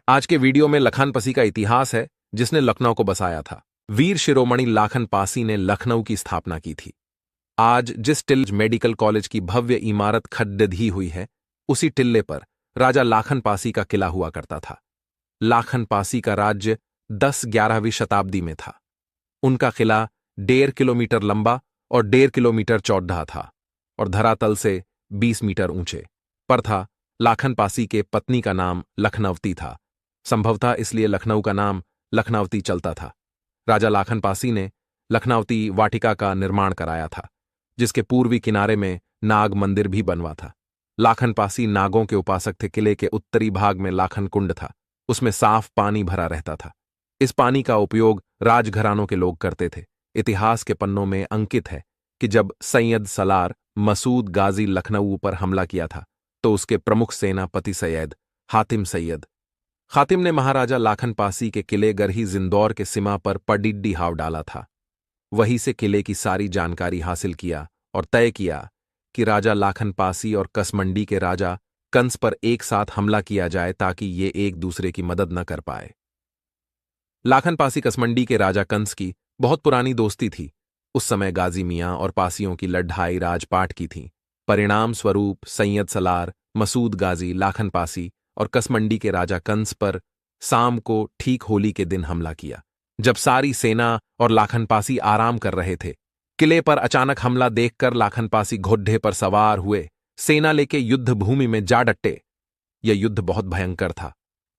आज के वीडियो में लखन पासी का इतिहास है, जिसने लखनऊ को बसाया था। वीर शिरोमणि लखन पासी ने लखनऊ की स्थापना की थी। आज जिस टिल्ले मेडिकल कॉलेज की भव्य इमारत खड़ी हुई है, उसी टिल्ले पर राजा लखन पासी का किला हुआ करता था। लखन पासी का राज्य 10-11वीं शताब्दी में था। उनका किला 1.5 किलोमीटर लंबा और 1.5 किलोमीटर चौड़ा था और धरातल से 20 मीटर ऊंचे पर था। लखन पासी के पत्नी का नाम लखनवती था। संभवतः इसलिए लखनऊ का नाम लखनवती चलता था। राजा लखन पासी ने लखनवती वाटिका का निर्माण कराया था, जिसके पूर्वी किनारे में नाग मंदिर भी बनवा था। लखन पासी नागों के उपासक थे। किले के उत्तरी भाग में लखन कुंड था। उसमें साफ पानी भरा रहता था। इस पानी का उपयोग राजघरानों के लोग करते थे। इतिहास के पन्नों में अंकित है कि जब सैयद सलार मसूद गाजी लखनऊ पर हमला किया था, तो उसके प्रमुख सेनापति सैयद खातिम ने महाराजा लखन पासी के किले गरही जिंदौर के सीमा पर पडिड्डी हाव डाला था। वहीं से किले की सारी जानकारी हासिल किया और तय किया कि राजा लखन पासी और कसमंडी के राजा कंस पर एक साथ हमला किया जाए, ताकि ये एक दूसरे की मदद न कर पाए। लखन पासी कसमंडी के राजा कंस की बहुत पुरानी दोस्ती थी। उस समय गाजी मियां और पासियों की लड़ाई राजपाट की थी। परिणाम स्वरूप सैयद सलार, मसूद गाजी, लखन पासी और कसमंडी के राजा कंस पर शाम को ठीक होली के दिन हमला किया। जब सारी सेना और लखन पासी आराम कर रहे थे, किले पर अचानक हमला देखकर लखन पासी घोड़े पर सवार हुए सेना लेके युद्ध भूमि में जा डटे। यह युद्ध बहुत भयंकर था।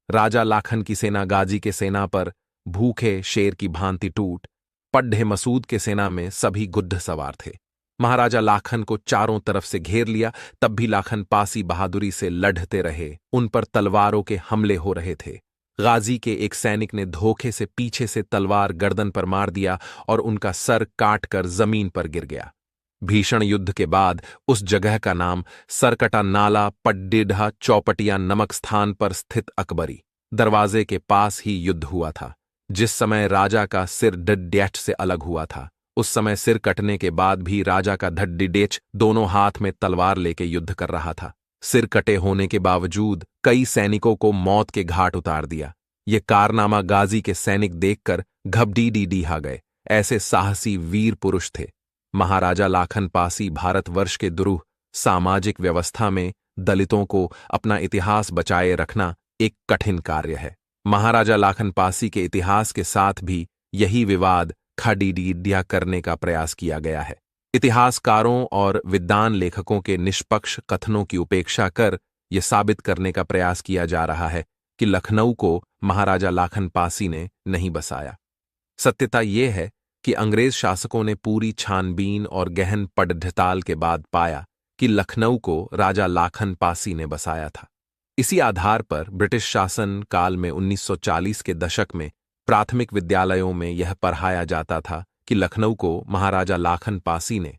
राजा लखन की सेना गाजी के सेना पर भूखे शेर की भांति टूट पड्ढे। मसूद के सेना में सभी गुड्ढ सवार थे। महाराजा लखन को चारों तरफ से घेर लिया। तब भी लखन पासी बहादुरी से लड़ते रहे। उन पर तलवारों के हमले हो रहे थे। गाजी के एक सैनिक ने धोखे से पीछे से तलवार गर्दन पर मार दिया और उनका सर काटकर जमीन पर गिर गया। भीषण युद्ध के बाद उस जगह का नाम सरकटा नाला पड्डिढ़ा चौपटिया नमक स्थान पर स्थित अकबरी दरवाजे के पास ही युद्ध हुआ था। जिस समय राजा का सिर डड्डेच से अलग हुआ था, उस समय सिर कटने के बाद भी राजा का धड्डिडेच दोनों हाथ में तलवार लेके युद्ध कर रहा था। सिर कटे होने के बावजूद कई सैनिकों को मौत के घाट उतार दिया। ये कारनामा गाजी के सैनिक देखकर घबडीडीहा गए। ऐसे साहसी वीर पुरुष थे। महाराजा लखन पासी भारतवर्ष के दुरूह सामाजिक व्यवस्था में दलितों को अपना इतिहास बचाए रखना एक कठिन कार्य है। महाराजा लखन पासी के इतिहास के साथ भी यही विवाद खड़ीडीडिया करने का प्रयास किया गया है। इतिहासकारों और विद्वान लेखकों के निष्पक्ष कथनों की उपेक्षा कर यह साबित करने का प्रयास किया जा रहा है कि लखनऊ को महाराजा लखन पासी ने नहीं बसाया। सत्यता यह है कि अंग्रेज शासकों ने पूरी छानबीन और गहन पड़ताल के बाद पाया कि लखनऊ को राजा लखन पासी ने बसाया था। इसी आधार पर ब्रिटिश शासन काल में 1940 के दशक में प्राथमिक विद्यालयों में यह पढ़ाया जाता था कि लखनऊ को महाराजा लखन पासी ने